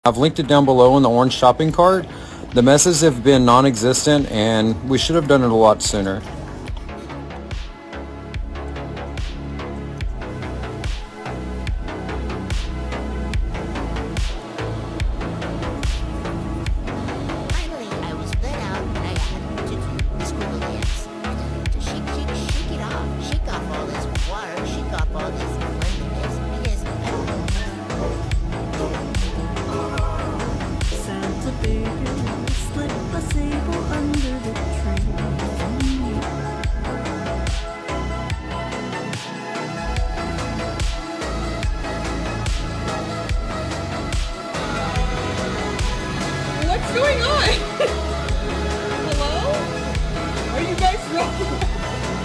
I've linked it down below in the orange shopping cart. The messes have been non-existent and we should have done it a lot sooner. Finally, I was let out and I had to do the squiggle dance. To shake it off. Shake off all this water. Shake off all this cleanliness. Because I don't know. Santa baby, slip a sable under the tree. What's going on?